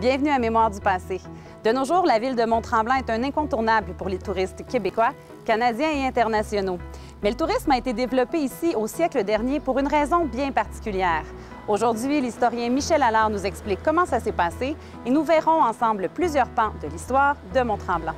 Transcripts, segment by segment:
Bienvenue à Mémoire du passé. De nos jours, la ville de Mont-Tremblant est un incontournable pour les touristes québécois, canadiens et internationaux. Mais le tourisme a été développé ici au siècle dernier pour une raison bien particulière. Aujourd'hui, l'historien Michel Allard nous explique comment ça s'est passé et nous verrons ensemble plusieurs pans de l'histoire de Mont-Tremblant.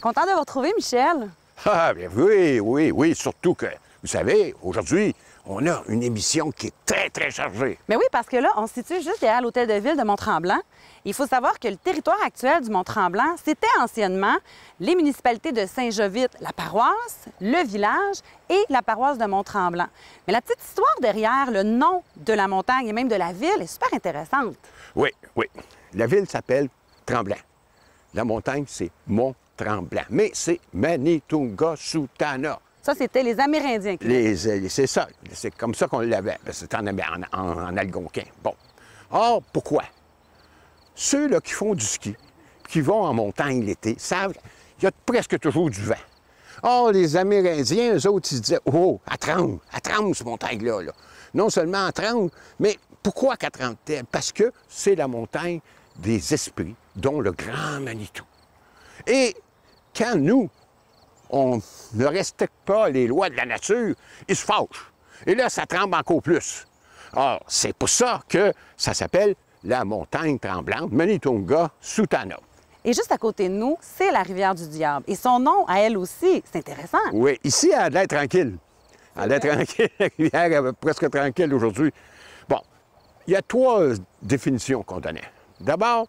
Content de vous retrouver, Michel. Ah, bien oui, surtout que, vous savez, aujourd'hui, on a une émission qui est très chargée. Mais oui, parce que là, on se situe juste derrière l'hôtel de ville de Mont-Tremblant. Il faut savoir que le territoire actuel du Mont-Tremblant, c'était anciennement les municipalités de Saint-Jovite, la paroisse, le village et la paroisse de Mont-Tremblant. Mais la petite histoire derrière le nom de la montagne et même de la ville est super intéressante. Oui. La ville s'appelle Tremblant. La montagne, c'est Mont-Tremblant. Mais c'est Manitunga-Soutana. Ça, c'était les Amérindiens qui C'est ça. C'est comme ça qu'on l'avait. C'était en algonquin. Bon. Or, pourquoi? Ceux-là qui font du ski, qui vont en montagne l'été, savent qu'il y a presque toujours du vent. Or, les Amérindiens, eux autres, ils disaient « Oh, à tremble, cette montagne-là. Là. » Non seulement à tremble, mais pourquoi qu'à tremble-t-elle? Parce que c'est la montagne des esprits, dont le grand Manitou. Et quand nous, on ne respecte pas les lois de la nature, ils se fâchent. Et là, ça tremble encore plus. Or, c'est pour ça que ça s'appelle la montagne tremblante, Manitunga-Soutana. Et juste à côté de nous, c'est la rivière du Diable. Et son nom, à elle aussi, c'est intéressant. Oui, ici, elle a l'air tranquille. Elle a l'air tranquille, la rivière est presque tranquille aujourd'hui. Bon, il y a trois définitions qu'on donnait. D'abord,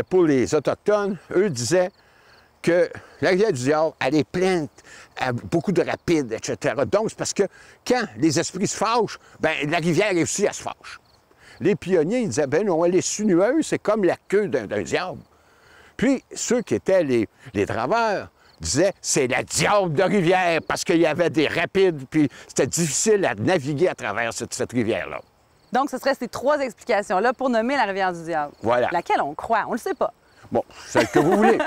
pour les Autochtones, eux disaient que la rivière du Diable, elle est pleine, beaucoup de rapides, etc. Donc, c'est parce que quand les esprits se fâchent, bien, la rivière aussi, elle se fâche. Les pionniers, ils disaient, ben non, elle est sinueuse, c'est comme la queue d'un diable. Puis, ceux qui étaient les draveurs disaient, c'est la diable de rivière, parce qu'il y avait des rapides, puis c'était difficile à naviguer à travers cette rivière-là. Donc, ce serait ces trois explications-là pour nommer la rivière du Diable. Voilà. Laquelle on croit, on le sait pas. Bon, celle que vous voulez.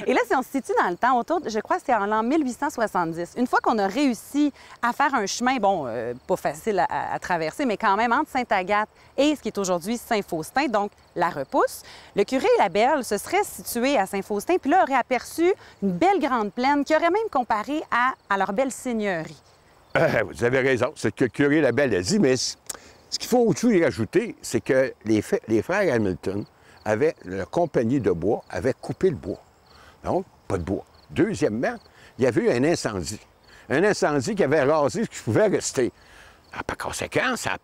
Et là, si on se situe dans le temps, je crois que c'est en l'an 1870, une fois qu'on a réussi à faire un chemin, bon, pas facile à traverser, mais quand même entre Sainte-Agathe et ce qui est aujourd'hui Saint-Faustin, donc la Repousse, le curé Labelle se serait situé à Saint-Faustin, puis là aurait aperçu une belle grande plaine qui aurait même comparé à leur belle seigneurie. Vous avez raison, c'est ce que le curé Labelle a dit, mais ce qu'il faut aussi y rajouter, c'est que les frères Hamilton, la compagnie de bois avait coupé le bois. Donc, pas de bois. Deuxièmement, il y avait eu un incendie. Un incendie qui avait rasé ce qui pouvait rester. Par conséquent, ça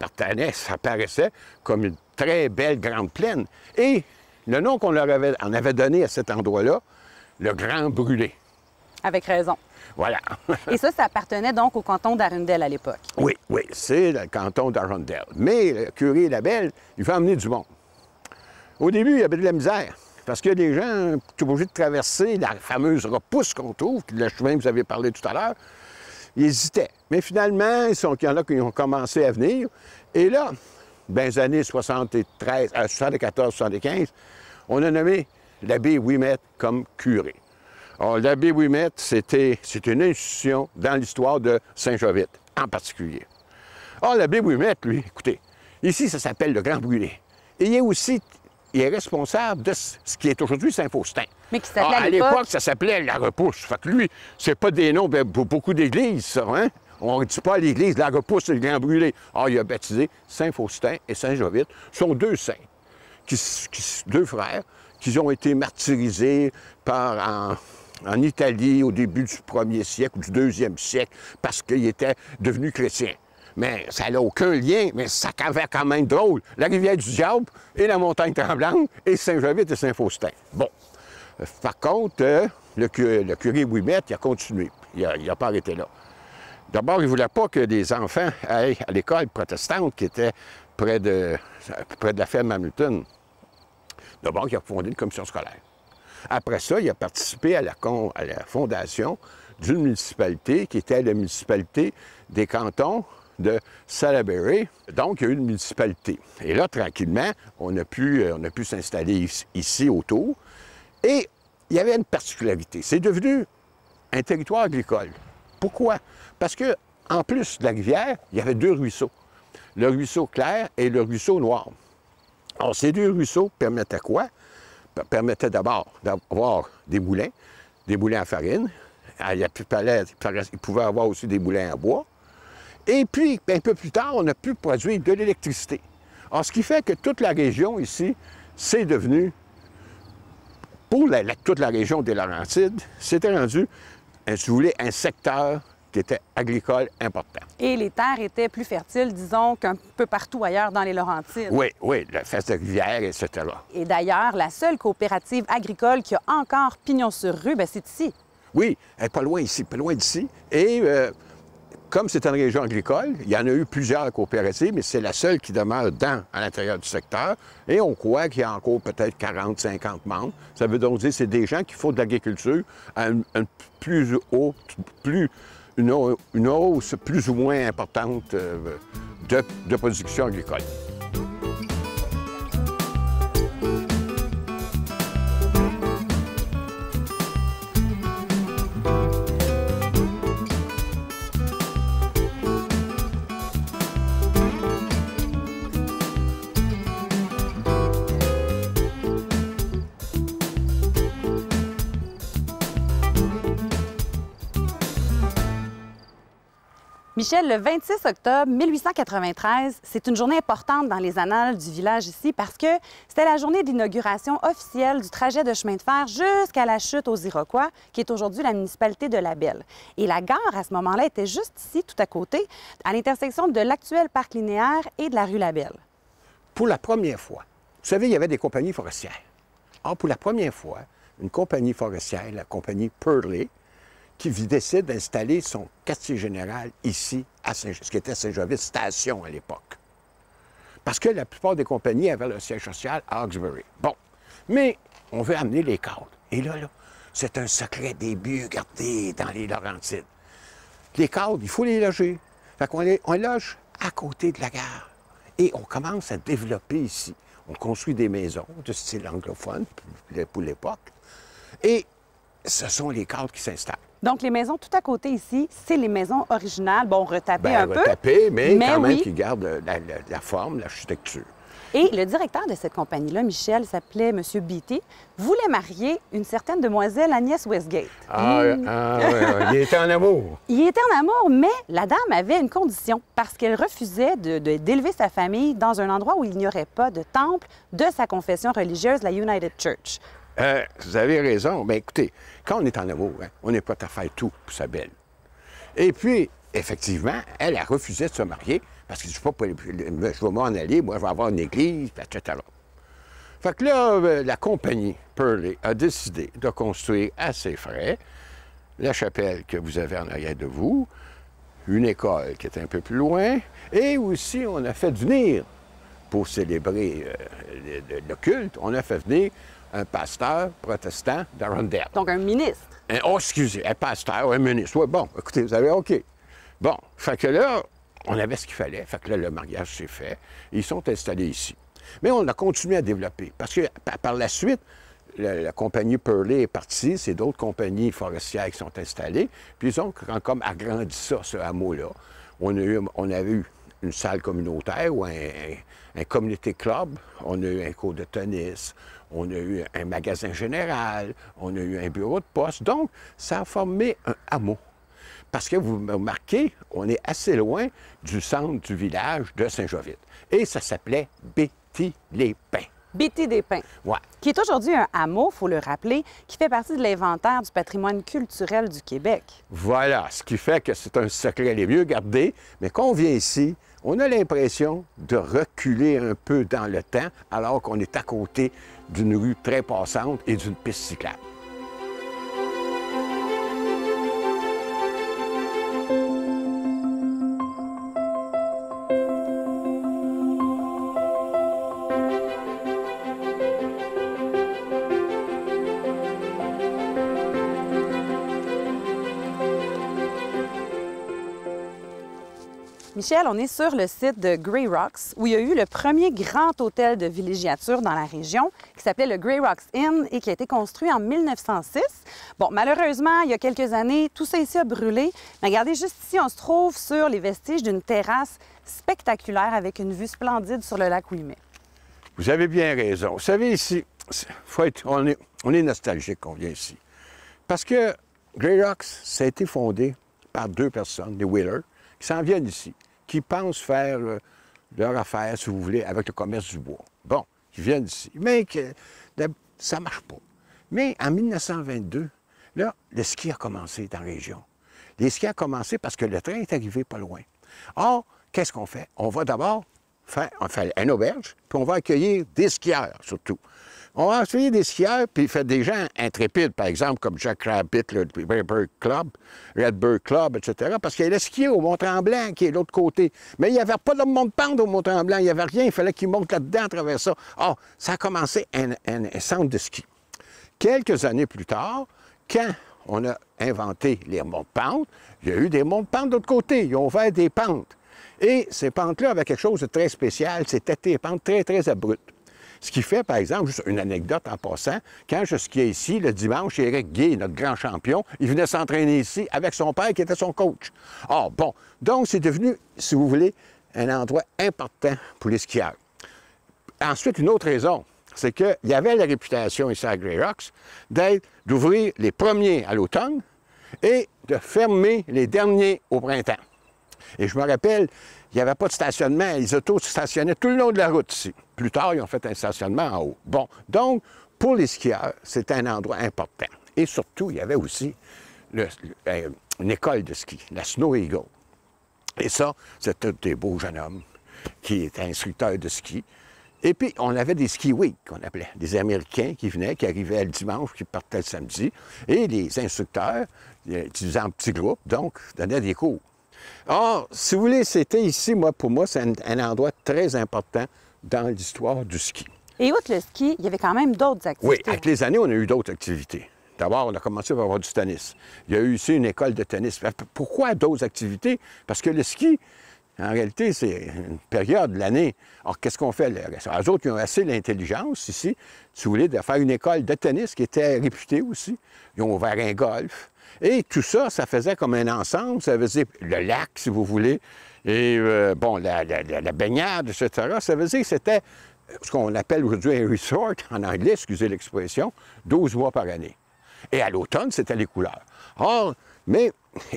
apparaissait comme une très belle grande plaine. Et le nom qu'on en avait donné à cet endroit-là, le Grand Brûlé. Avec raison. Voilà. Et ça appartenait donc au canton d'Arundel à l'époque. Oui, c'est le canton d'Arundel. Mais le curé Labelle, il veut emmener du monde. Au début, il y avait de la misère, parce que les gens étaient obligés de traverser la fameuse repousse qu'on trouve, le chemin que vous avez parlé tout à l'heure. Ils hésitaient. Mais finalement, il y en a qui ont commencé à venir. Et là, dans les années 74-75, on a nommé l'abbé Ouimet comme curé. Alors, l'abbé Ouimet, c'est une institution dans l'histoire de Saint-Jovite, en particulier. Alors, l'abbé Ouimet, lui, écoutez, ici, ça s'appelle le Grand Brûlé. Et il est responsable de ce qui est aujourd'hui Saint-Faustin. Mais qui s'appelait à l'époque, ça s'appelait la Repousse. Fait que lui, c'est pas des noms pour beaucoup d'églises, ça, hein? On ne dit pas à l'église, la Repousse, c'est le Grand Brûlé. Alors, il a baptisé Saint-Faustin et Saint-Jovite. Ce sont deux saints, deux frères, qui ont été martyrisés en Italie au début du 1er siècle ou du 2e siècle parce qu'ils étaient devenus chrétiens. Mais ça n'a aucun lien, mais ça avait quand même drôle. La rivière du Diable et la montagne Tremblante et Saint-Jovite et Saint-Faustin. Bon. Par contre, le curé Ouimet, il a continué. Il n'a pas arrêté là. D'abord, il ne voulait pas que des enfants aillent à l'école protestante qui était près de la ferme Hamilton. D'abord, il a fondé une commission scolaire. Après ça, il a participé à la fondation d'une municipalité qui était la municipalité des cantons de Salaberry. Donc, il y a eu une municipalité. Et là, tranquillement, on a pu s'installer ici autour. Et il y avait une particularité. C'est devenu un territoire agricole. Pourquoi? Parce que en plus de la rivière, il y avait deux ruisseaux. Le ruisseau clair et le ruisseau noir. Alors, ces deux ruisseaux permettaient quoi? Permettaient d'abord d'avoir des moulins à farine. Il pouvait avoir aussi des moulins à bois. Et puis, un peu plus tard, on a pu produire de l'électricité. Alors, ce qui fait que toute la région ici, c'est devenu, pour toute la région des Laurentides, c'était rendu, si vous voulez, un secteur qui était agricole important. Et les terres étaient plus fertiles, disons, qu'un peu partout ailleurs dans les Laurentides. Oui, la fesse de rivière, etc. Et d'ailleurs, la seule coopérative agricole qui a encore pignon sur rue, bien, c'est ici. Oui, elle n'est pas loin ici, pas loin d'ici. Et comme c'est une région agricole, il y en a eu plusieurs coopératives, mais c'est la seule qui demeure à l'intérieur du secteur. Et on croit qu'il y a encore peut-être 40, 50 membres. Ça veut donc dire que c'est des gens qui font de l'agriculture à une hausse plus ou moins importante de production agricole. Michel, le 26 octobre 1893, c'est une journée importante dans les annales du village ici parce que c'était la journée d'inauguration officielle du trajet de chemin de fer jusqu'à la chute aux Iroquois, qui est aujourd'hui la municipalité de Labelle. Et la gare, à ce moment-là, était juste ici, tout à côté, à l'intersection de l'actuel parc linéaire et de la rue Labelle. Pour la première fois, vous savez, il y avait des compagnies forestières. Or, pour la première fois, une compagnie forestière, la compagnie Purley, qui décide d'installer son quartier général ici, à ce qui était Saint-Jovite Station à l'époque. Parce que la plupart des compagnies avaient leur siège social à Hawkesbury. Bon, mais on veut amener les cadres. Et là, c'est un secret début, regardez, dans les Laurentides. Les cadres, il faut les loger. Fait qu'on on loge à côté de la gare. Et on commence à développer ici. On construit des maisons de style anglophone pour l'époque. Et ce sont les cadres qui s'installent. Donc, les maisons tout à côté ici, c'est les maisons originales, bon, retapées un peu. Retapées, mais quand même oui, qui gardent la forme, l'architecture. Et le directeur de cette compagnie-là, Michel, s'appelait M. Beatty, voulait marier une certaine demoiselle Agnès Westgate. Il était en amour. Il était en amour, mais la dame avait une condition, parce qu'elle refusait d'élever sa famille dans un endroit où il n'y aurait pas de temple de sa confession religieuse, la United Church. Vous avez raison. Bien, écoutez, quand on est en amour, on est prêt à faire tout pour sa belle. Et puis, effectivement, elle a refusé de se marier parce que je vais m'en aller, moi, je vais avoir une église, etc. Fait que là, la compagnie Purley a décidé de construire à ses frais la chapelle que vous avez en arrière de vous, une école qui est un peu plus loin, et aussi, on a fait venir, pour célébrer le culte, on a fait venir un pasteur protestant d'Arundel. Donc, un ministre. Excusez, un pasteur, un ministre. Oui, bon, écoutez, vous avez OK. Bon, fait que là, on avait ce qu'il fallait. Fait que là, le mariage s'est fait. Ils sont installés ici. Mais on a continué à développer. Parce que par la suite, la compagnie Purley est partie. C'est d'autres compagnies forestières qui sont installées. Puis ils ont comme agrandi ça, ce hameau-là. On avait eu une salle communautaire ou un community club. On a eu un cours de tennis. On a eu un magasin général, on a eu un bureau de poste. Donc, ça a formé un hameau. Parce que vous remarquez, on est assez loin du centre du village de Saint-Jovite. Et ça s'appelait Béthie-les-Pins. Béthé-des-Pins, Ouais. qui est aujourd'hui un hameau, il faut le rappeler, qui fait partie de l'inventaire du patrimoine culturel du Québec. Voilà, ce qui fait que c'est un secret les mieux gardé, mais quand on vient ici, on a l'impression de reculer un peu dans le temps, alors qu'on est à côté d'une rue très passante et d'une piste cyclable. Michel, on est sur le site de Grey Rocks, où il y a eu le premier grand hôtel de villégiature dans la région, qui s'appelait le Grey Rocks Inn et qui a été construit en 1906. Bon, malheureusement, il y a quelques années, tout ça ici a brûlé. Mais regardez, juste ici, on se trouve sur les vestiges d'une terrasse spectaculaire avec une vue splendide sur le lac Ouimet. Vous avez bien raison. Vous savez, ici, on est nostalgique qu'on vient ici. Parce que Grey Rocks, ça a été fondé par deux personnes, des Wheelers, qui s'en viennent ici, qui pensent faire leur affaire, si vous voulez, avec le commerce du bois. Bon, ils viennent ici, mais ça ne marche pas. Mais en 1922, là, le ski a commencé dans la région. Les skis ont commencé parce que le train est arrivé pas loin. Or, qu'est-ce qu'on fait? On va d'abord faire une auberge, puis on va accueillir des skieurs, surtout. On va accueillir des skieurs, puis faire des gens intrépides, par exemple, comme Jack Rabbit, le Redbird Club, etc., parce qu'il allait skier au Mont-Tremblant, qui est de l'autre côté. Mais il n'y avait pas de monte-pente au Mont-Tremblant, il n'y avait rien, il fallait qu'il monte là-dedans à travers ça. Or, ça a commencé un centre de ski. Quelques années plus tard, quand on a inventé les monte-pentes, il y a eu des monte-pentes de l'autre côté, ils ont ouvert des pentes. Et ces pentes-là avaient quelque chose de très spécial, c'était des pentes très, très abruptes. Ce qui fait, par exemple, juste une anecdote en passant, quand je skiais ici, le dimanche, Éric Guay, notre grand champion, il venait s'entraîner ici avec son père qui était son coach. Ah, bon, donc c'est devenu, si vous voulez, un endroit important pour les skieurs. Ensuite, une autre raison, c'est qu'il y avait la réputation ici à Grey Rocks d'ouvrir les premiers à l'automne et de fermer les derniers au printemps. Et je me rappelle, il n'y avait pas de stationnement. Les autos stationnaient tout le long de la route ici. Plus tard, ils ont fait un stationnement en haut. Bon, donc, pour les skieurs, c'était un endroit important. Et surtout, il y avait aussi une école de ski, la Snow Eagle. Et ça, c'était des beaux jeunes hommes qui étaient instructeurs de ski. Et puis, on avait des ski week, qu'on appelait, des Américains qui venaient, qui arrivaient le dimanche, qui partaient le samedi. Et les instructeurs, utilisaient en petits groupes, donc, donnaient des cours. Or, si vous voulez, c'était ici, pour moi, c'est un endroit très important dans l'histoire du ski. Et outre le ski, il y avait quand même d'autres activités. Oui, avec les années, on a eu d'autres activités. D'abord, on a commencé par avoir du tennis. Il y a eu ici une école de tennis. Pourquoi d'autres activités? Parce que le ski, en réalité, c'est une période de l'année. Alors, qu'est-ce qu'on fait? Les autres, ils ont assez l'intelligence ici, si vous voulez, de faire une école de tennis qui était réputée aussi. Ils ont ouvert un golf. Et tout ça, ça faisait comme un ensemble. Ça faisait le lac, si vous voulez, et bon, la baignade, etc. Ça veut dire que c'était ce qu'on appelle aujourd'hui un resort, en anglais, excusez l'expression, 12 mois par année. Et à l'automne, c'était les couleurs. Or, et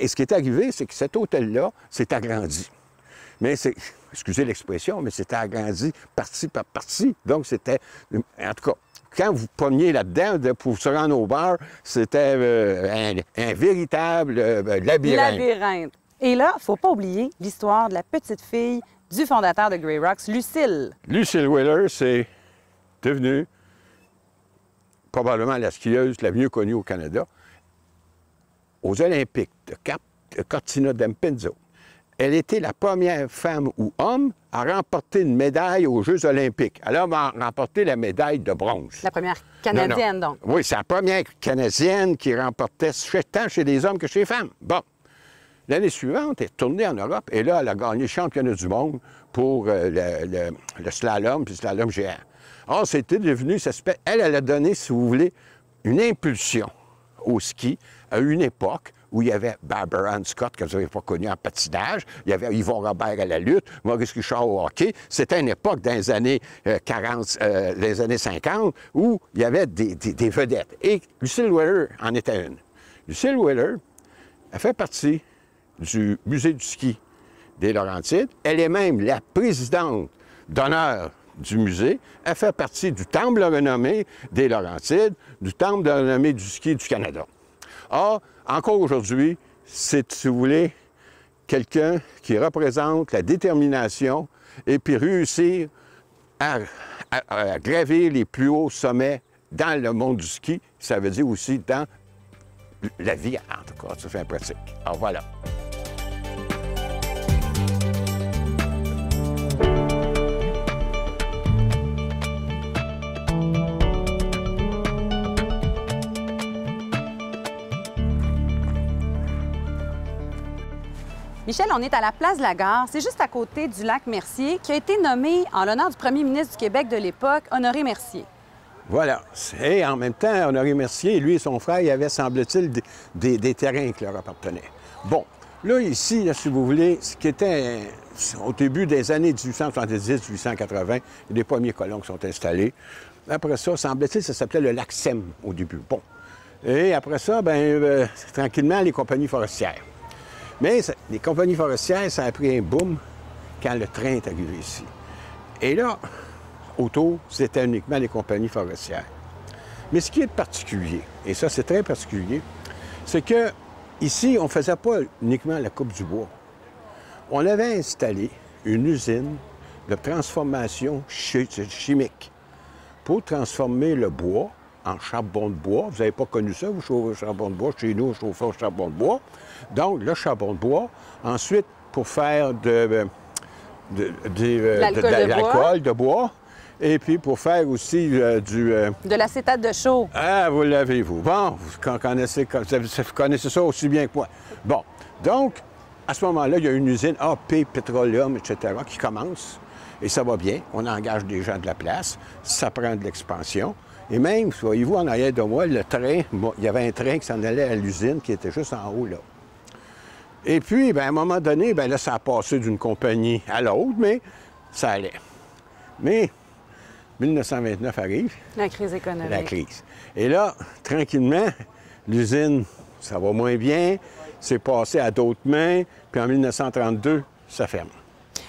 ce qui est arrivé, c'est que cet hôtel-là s'est agrandi. Mais c'est, excusez l'expression, mais c'était agrandi partie par partie. Donc, c'était, en tout cas, quand vous preniez là-dedans pour se rendre au bar, c'était un véritable labyrinthe. Et là, il ne faut pas oublier l'histoire de la petite fille du fondateur de Grey Rocks, Lucille. Lucille Wheeler, c'est devenue probablement la skieuse la mieux connue au Canada. Aux Olympiques de Cortina d'Ampezzo, elle était la première femme ou homme à remporter une médaille aux Jeux olympiques. Elle a remporté la médaille de bronze. La première Canadienne, donc. Oui, c'est la première Canadienne qui remportait tant chez les hommes que chez les femmes. Bon. L'année suivante, elle est tournée en Europe et là, elle a gagné le championnat du monde pour le slalom puis le slalom géant. Or, c'était devenu, elle a donné, si vous voulez, une impulsion au ski à une époque où il y avait Barbara Ann Scott, que vous n'avez pas connu en patinage, il y avait Yvon Robert à la lutte, Maurice Richard au hockey. C'était une époque dans les années 40, les années 50, où il y avait des vedettes. Et Lucille Wheeler en était une. Lucille Wheeler, elle fait partie du Musée du ski des Laurentides. Elle est même la présidente d'honneur du musée. Elle fait partie du temple de renommée des Laurentides, du temple de renommée du ski du Canada. Or, encore aujourd'hui, c'est, si vous voulez, quelqu'un qui représente la détermination et puis réussir à gravir les plus hauts sommets dans le monde du ski. Ça veut dire aussi dans la vie, en tout cas, ça fait un pratique. Alors voilà. Michel, on est à la place de la Gare. C'est juste à côté du lac Mercier, qui a été nommé en l'honneur du premier ministre du Québec de l'époque, Honoré Mercier. Voilà. Et en même temps, Honoré Mercier, lui et son frère, il avait, semble-t-il, des terrains qui leur appartenaient. Bon, là, ici, là, si vous voulez, ce qui était au début des années 1870-1880, les premiers colons qui sont installés. Après ça, semble-t-il, ça s'appelait le lac Sem au début. Bon. Et après ça, bien, tranquillement, les compagnies forestières. Mais les compagnies forestières, ça a pris un boom quand le train est arrivé ici. Et là, autour, c'était uniquement les compagnies forestières. Mais ce qui est particulier, et ça c'est très particulier, c'est que ici, on ne faisait pas uniquement la coupe du bois. On avait installé une usine de transformation chimique pour transformer le bois en charbon de bois. Vous n'avez pas connu ça, vous chauffez au charbon de bois. Chez nous, on chauffait au charbon de bois. Donc, le charbon de bois. Ensuite, pour faire de l'alcool de bois. Et puis, pour faire aussi de l'acétate de chaux. Ah, vous l'avez, vous. Bon, vous connaissez ça aussi bien que moi. Bon, donc, à ce moment-là, il y a une usine AP Petroleum, etc., qui commence. Et ça va bien. On engage des gens de la place. Ça prend de l'expansion. Et même, voyez-vous, en arrière de moi, le train, il y avait un train qui s'en allait à l'usine qui était juste en haut, là. Et puis, bien, à un moment donné, bien, là, ça a passé d'une compagnie à l'autre, mais ça allait. Mais 1929 arrive. La crise économique. La crise. Et là, tranquillement, l'usine, ça va moins bien, c'est passé à d'autres mains, puis en 1932, ça ferme.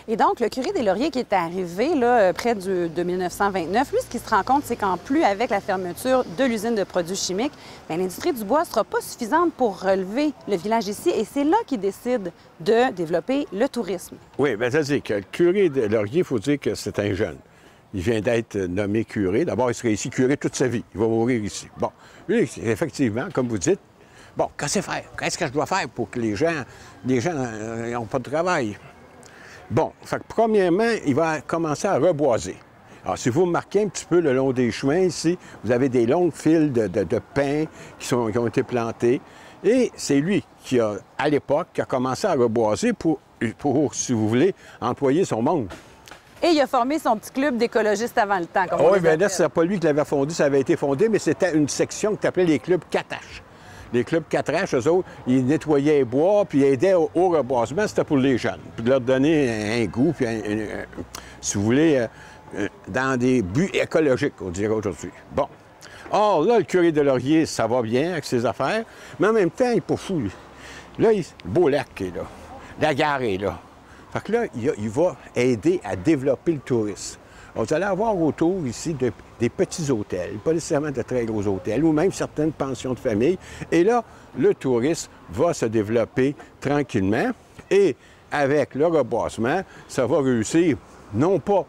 Et donc, le curé des Lauriers qui est arrivé là, près de 1929, lui, ce qu'il se rend compte, c'est qu'en plus, avec la fermeture de l'usine de produits chimiques, l'industrie du bois ne sera pas suffisante pour relever le village ici. Et c'est là qu'il décide de développer le tourisme. Oui, bien, c'est-à-dire que le curé de Laurier, il faut dire que c'est un jeune. Il vient d'être nommé curé. D'abord, il serait ici curé toute sa vie. Il va mourir ici. Bon, lui, effectivement, comme vous dites, bon, qu'est-ce que je dois faire pour que les gens n'ont pas de travail? Bon, fait que premièrement, il va commencer à reboiser. Alors, si vous remarquez un petit peu le long des chemins ici, vous avez des longues files de pins qui ont été plantés. Et c'est lui qui a, à l'époque, qui a commencé à reboiser pour, si vous voulez, employer son monde. Et il a formé son petit club d'écologistes avant le temps, comme on oui, bien là, appelle. c'est pas lui qui l'avait fondé, ça avait été fondé, mais c'était une section qui s'appelait les clubs 4H. Les clubs 4H, eux autres, ils nettoyaient les bois, puis ils aidaient au reboisement, c'était pour les jeunes. Puis de leur donner un goût, puis, si vous voulez, dans des buts écologiques, on dirait aujourd'hui. Bon. Or, là, le curé de Laurier, ça va bien avec ses affaires, mais en même temps, il n'est pas fou, lui. Là, le beau lac est là. La gare est là. Fait que là, il va aider à développer le tourisme. Alors, vous allez avoir autour ici des petits hôtels, pas nécessairement de très gros hôtels, ou même certaines pensions de famille. Et là, le tourisme va se développer tranquillement. Et avec le reboisement, ça va réussir non pas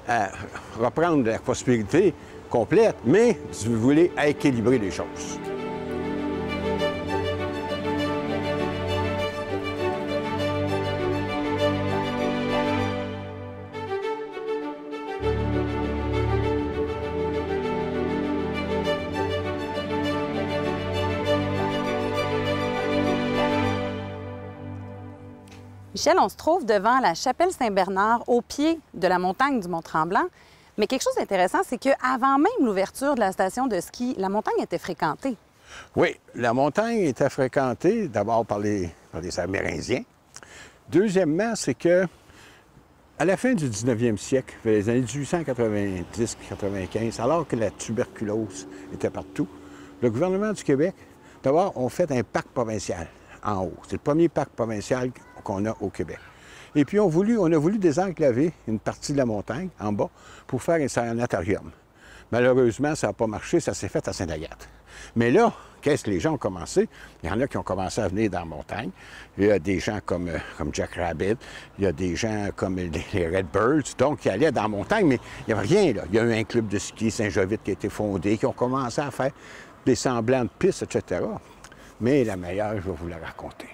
à reprendre la prospérité complète, mais, si vous voulez, à équilibrer les choses. Michel, on se trouve devant la chapelle Saint-Bernard, au pied de la montagne du Mont-Tremblant. Mais quelque chose d'intéressant, c'est qu'avant même l'ouverture de la station de ski, la montagne était fréquentée. Oui, la montagne était fréquentée d'abord par les Amérindiens. Deuxièmement, c'est que à la fin du 19e siècle, les années 1890-95, alors que la tuberculose était partout, le gouvernement du Québec, d'abord, on fait un parc provincial en haut. C'est le premier parc provincial qu'on a au Québec. Et puis, on a voulu désenclaver une partie de la montagne, en bas, pour faire un sanatorium. Malheureusement, ça n'a pas marché, ça s'est fait à Sainte-Agathe. Mais là, qu'est-ce que les gens ont commencé? Il y en a qui ont commencé à venir dans la montagne. Il y a des gens comme Jack Rabbit, il y a des gens comme les Redbirds, donc qui allaient dans la montagne, mais il n'y avait rien, là. Il y a eu un club de ski Saint-Jovite qui a été fondé, qui ont commencé à faire des semblants de pistes, etc. Mais la meilleure, je vais vous la raconter.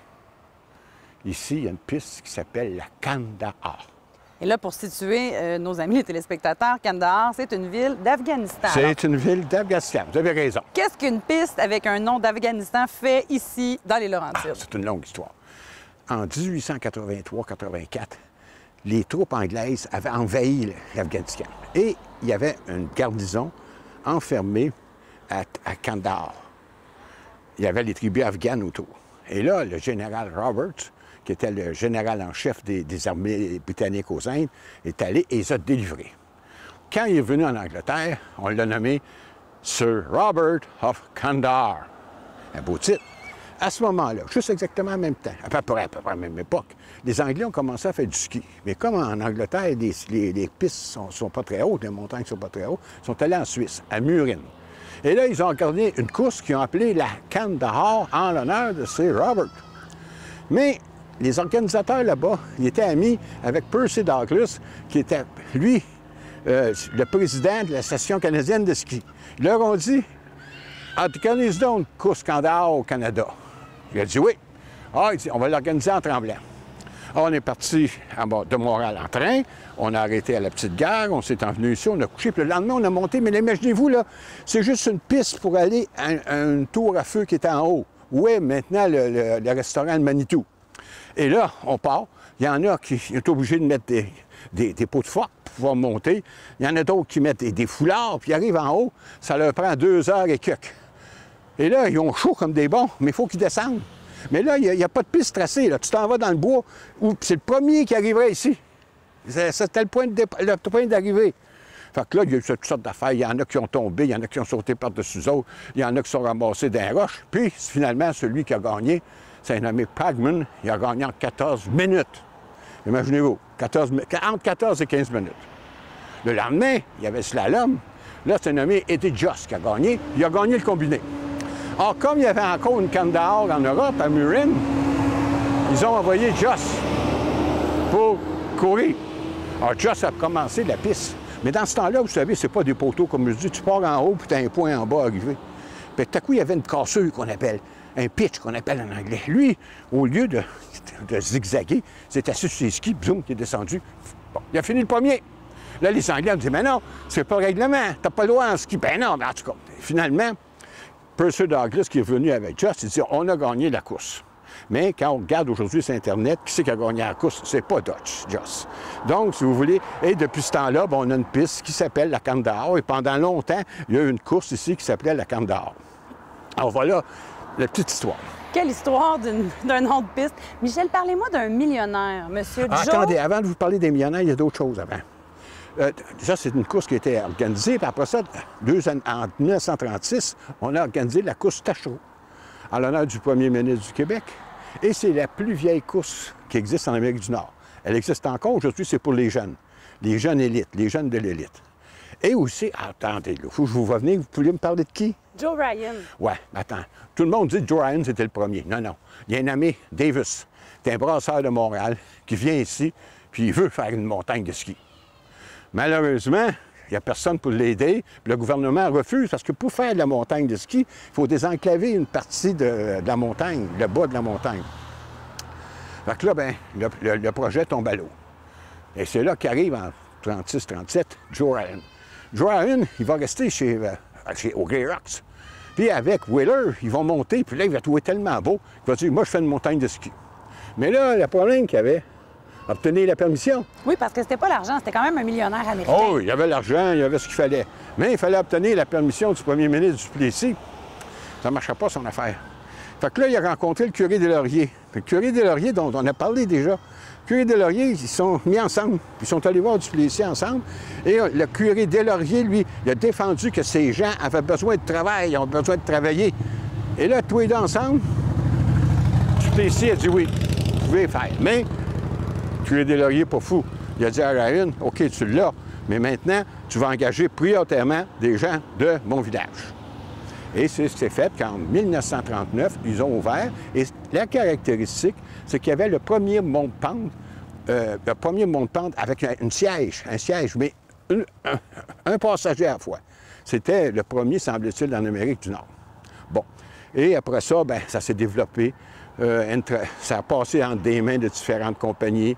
Ici, il y a une piste qui s'appelle la Kandahar. Et là, pour situer nos amis les téléspectateurs, Kandahar, c'est une ville d'Afghanistan. C'est une ville d'Afghanistan, vous avez raison. Qu'est-ce qu'une piste avec un nom d'Afghanistan fait ici, dans les Laurentides? C'est une longue histoire. En 1883-84, les troupes anglaises avaient envahi l'Afghanistan. Et il y avait une garnison enfermée à Kandahar. Il y avait les tribus afghanes autour. Et là, le général Roberts, qui était le général en chef des armées britanniques aux Indes, est allé et les a délivrés. Quand il est venu en Angleterre, on l'a nommé Sir Robert of Kandahar. Un beau titre. À ce moment-là, juste exactement en même temps, à peu près à la même époque, les Anglais ont commencé à faire du ski. Mais comme en Angleterre, les pistes ne sont pas très hautes, les montagnes ne sont pas très hautes, ils sont allés en Suisse, à Murin. Et là, ils ont organisé une course qu'ils ont appelée la Kandahar en l'honneur de Sir Robert. Mais les organisateurs là-bas, ils étaient amis avec Percy Douglas, qui était, lui, le président de l'Association canadienne de ski. Ils leur ont dit, organisez donc une course Kandahar au Canada. Il a dit oui. Ah, il dit, on va l'organiser en Tremblant. Alors, on est parti de Montréal en train, on a arrêté à la Petite Gare, on s'est envenu ici, on a couché, puis le lendemain, on a monté. Mais imaginez-vous, là, c'est juste une piste pour aller à un tour à feu qui est en haut. Où est maintenant le restaurant de Manitou? Et là, on part. Il y en a qui sont obligés de mettre des pots de forte pour pouvoir monter. Il y en a d'autres qui mettent des foulards, puis ils arrivent en haut. Ça leur prend 2 heures et quelques. Et là, ils ont chaud comme des bons, mais il faut qu'ils descendent. Mais là, il n'y a pas de piste tracée. Là. Tu t'en vas dans le bois, c'est le premier qui arriverait ici. C'était le point d'arrivée. Fait que là, il y a eu toutes sortes d'affaires. Il y en a qui ont tombé, il y en a qui ont sauté par-dessus eux autres, il y en a qui sont ramassés dans les roches. Puis, finalement, celui qui a gagné, c'est un nommé Pagman. Il a gagné en 14 minutes. Imaginez-vous, entre 14 et 15 minutes. Le lendemain, il y avait slalom. Là, c'est un nommé Eddie Joss qui a gagné. Il a gagné le combiné. Or, comme il y avait encore une Kandahar en Europe, à Murin, ils ont envoyé Joss pour courir. Alors, Joss a commencé la piste. Mais dans ce temps-là, vous savez, c'est pas des poteaux, comme je dis, tu pars en haut, puis tu as un point en bas arrivé. Puis tout à coup, il y avait une cassure qu'on appelle, un pitch qu'on appelle en anglais. Lui, au lieu de zigzaguer, s'est assis sur ses skis, boum, il est descendu. Bon, il a fini le premier. Là, les Anglais ont dit, mais non, c'est pas le règlement, t'as pas le droit en ski. Ben non, mais en tout cas, finalement, Percy Douglas, qui est venu avec Joss, il dit, on a gagné la course. Mais quand on regarde aujourd'hui sur Internet, qui c'est qui a gagné la course? C'est pas Joss. Donc, si vous voulez, et depuis ce temps-là, on a une piste qui s'appelle la Kandahar. Et pendant longtemps, il y a eu une course ici qui s'appelait la Kandahar. Alors voilà la petite histoire. Quelle histoire d'un nom de piste. Michel, parlez-moi d'un millionnaire, Monsieur Joe. Attendez, avant de vous parler des millionnaires, il y a d'autres choses avant. Ça, c'est une course qui a été organisée. Puis après ça, en 1936, on a organisé la course Tachereau, en l'honneur du premier ministre du Québec. Et c'est la plus vieille course qui existe en Amérique du Nord. Elle existe encore. Aujourd'hui, c'est pour les jeunes élites, les jeunes de l'élite. Et aussi, attendez, il faut que je vous vois venir, vous pouvez me parler de qui? Joe Ryan. Ouais, attends. Tout le monde dit que Joe Ryan, c'était le premier. Non, non. Il y a un ami, Davis, c'est un brasseur de Montréal, qui vient ici, puis il veut faire une montagne de ski. Malheureusement, il n'y a personne pour l'aider, puis le gouvernement refuse, parce que pour faire de la montagne de ski, il faut désenclaver une partie de la montagne, le bas de la montagne. Fait que là, bien, le projet tombe à l'eau. Et c'est là qu'arrive en 36-37 Joe Ryan. Joe Ryan, il va rester au Grey Rocks. Puis avec Wheeler, ils vont monter, puis là, il va trouver tellement beau qu'il va dire, moi, je fais une montagne de ski. Mais là, le problème qu'il y avait, obtenir la permission. Oui, parce que c'était pas l'argent, c'était quand même un millionnaire américain. Oh, il y avait l'argent, il y avait ce qu'il fallait. Mais il fallait obtenir la permission du premier ministre Duplessis. Ça ne marchait pas, son affaire. Fait que là, il a rencontré le curé des Lauriers. Le curé des Lauriers, dont on a parlé déjà. Le curé des Lauriers, ils sont mis ensemble. Ils sont allés voir Duplessis ensemble. Et le curé des Lauriers, lui, il a défendu que ces gens avaient besoin de travail, ils ont besoin de travailler. Et là, tous les deux ensemble, Duplessis a dit oui, vous pouvez faire. Mais curé des Lauriers, pas fou. Il a dit à Ryan, OK, tu l'as, mais maintenant, tu vas engager prioritairement des gens de mon village. Et c'est ce qui s'est fait qu'en 1939, ils ont ouvert. Et la caractéristique, c'est qu'il y avait le premier monte-pente, avec un siège, mais un passager à la fois. C'était le premier, semble-t-il, en Amérique du Nord. Bon. Et après ça, bien, ça s'est développé. Ça a passé entre des mains de différentes compagnies.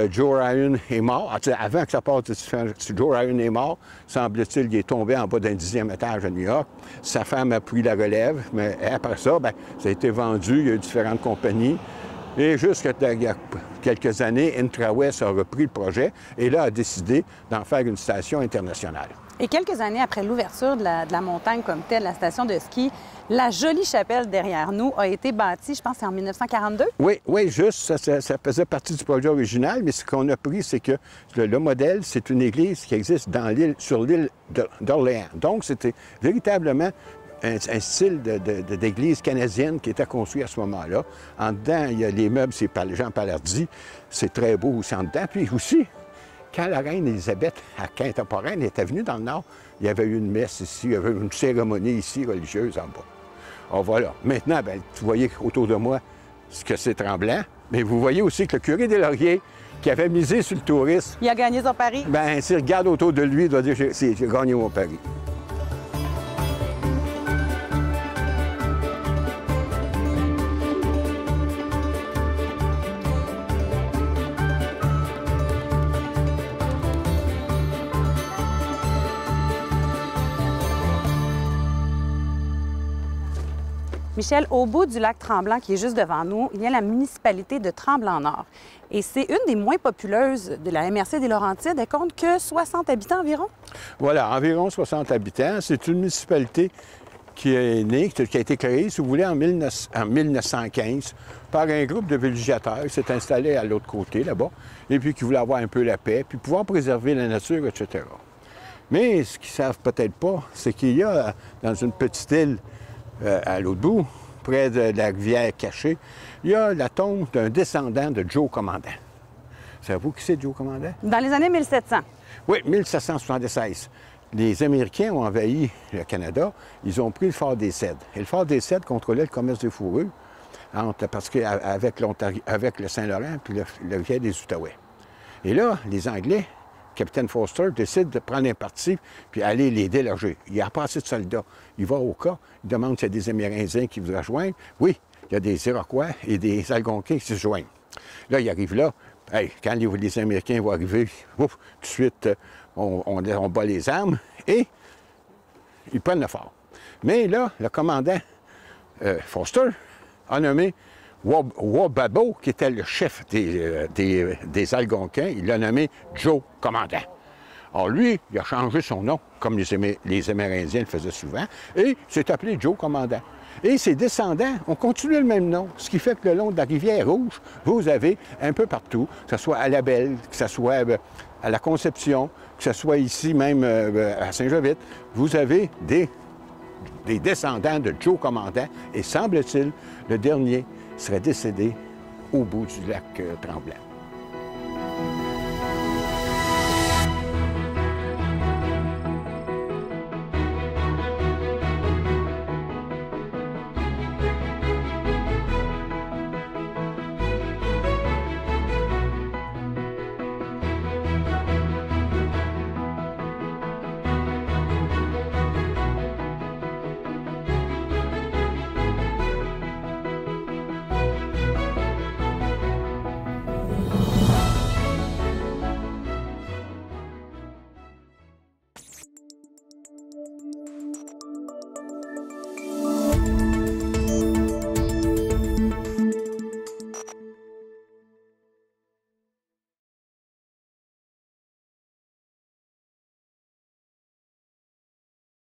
Joe Ryan est mort. Avant que ça passe, Joe Ryan est mort. Semble-t-il, il est tombé en bas d'un 10e étage à New York. Sa femme a pris la relève, mais après ça, bien, ça a été vendu. Il y a eu différentes compagnies. Et jusqu'à il y a quelques années, Intrawest a repris le projet et là a décidé d'en faire une station internationale. Et quelques années après l'ouverture de la montagne comme telle, la station de ski, la jolie chapelle derrière nous a été bâtie, je pense, en 1942? Oui, juste. Ça faisait partie du projet original, mais ce qu'on a pris, c'est que le modèle, c'est une église qui existe sur l'île d'Orléans. Donc, c'était véritablement un style d'église canadienne qui était construit à ce moment-là. En dedans, il y a les meubles, c'est par Jean Palardy. C'est très beau aussi en dedans. Puis aussi, quand la reine Élisabeth, à contemporaine, était venue dans le Nord, il y avait eu une messe ici, il y avait une cérémonie ici religieuse en bas. Alors voilà. Maintenant, bien, vous voyez autour de moi ce que c'est Tremblant, mais vous voyez aussi que le curé des Lauriers, qui avait misé sur le tourisme... Il a gagné son pari. Bien, s'il regarde autour de lui, il doit dire « j'ai gagné mon pari ». Michel, au bout du lac Tremblant, qui est juste devant nous, il y a la municipalité de Tremblant-Nord. Et c'est une des moins populeuses de la MRC des Laurentides. Elle compte que 60 habitants environ? Voilà, environ 60 habitants. C'est une municipalité qui est née, qui a été créée, si vous voulez, en 1915 par un groupe de villégiateurs qui s'est installé à l'autre côté, là-bas, et puis qui voulait avoir un peu la paix, puis pouvoir préserver la nature, etc. Mais ce qu'ils ne savent peut-être pas, c'est qu'il y a, dans une petite île, à l'autre bout, près de la rivière Cachée, il y a la tombe d'un descendant de Joe Commandant. Savez-vous qui c'est, Joe Commandant? Dans les années 1700. Oui, 1776. Les Américains ont envahi le Canada. Ils ont pris le fort des Cèdres. Et le fort des Cèdres contrôlait le commerce des fourrures parce qu'avec le Saint-Laurent puis le rivière des Outaouais. Et là, les Anglais, Capitaine Foster, décide de prendre un parti puis aller les déloger. Il n'y a pas assez de soldats. Il va au cas, il demande s'il y a des Amérindiens qui voudraient rejoindre. Oui, il y a des Iroquois et des Algonquins qui se joignent. Là, il arrive là. Hey, quand les Américains vont arriver, ouf, tout de suite, on bat les armes et ils prennent le fort. Mais là, le commandant Foster a nommé Wababo, qui était le chef des Algonquins, il l'a nommé Joe Commandant. Alors lui, il a changé son nom, comme les Amérindiens le faisaient souvent, et s'est appelé Joe Commandant. Et ses descendants ont continué le même nom, ce qui fait que le long de la rivière Rouge, vous avez un peu partout, que ce soit à La Belle, que ce soit à la Conception, que ce soit ici même à Saint-Jovite, vous avez des descendants de Joe Commandant, et semble-t-il, le dernier serait décédé au bout du lac Tremblant.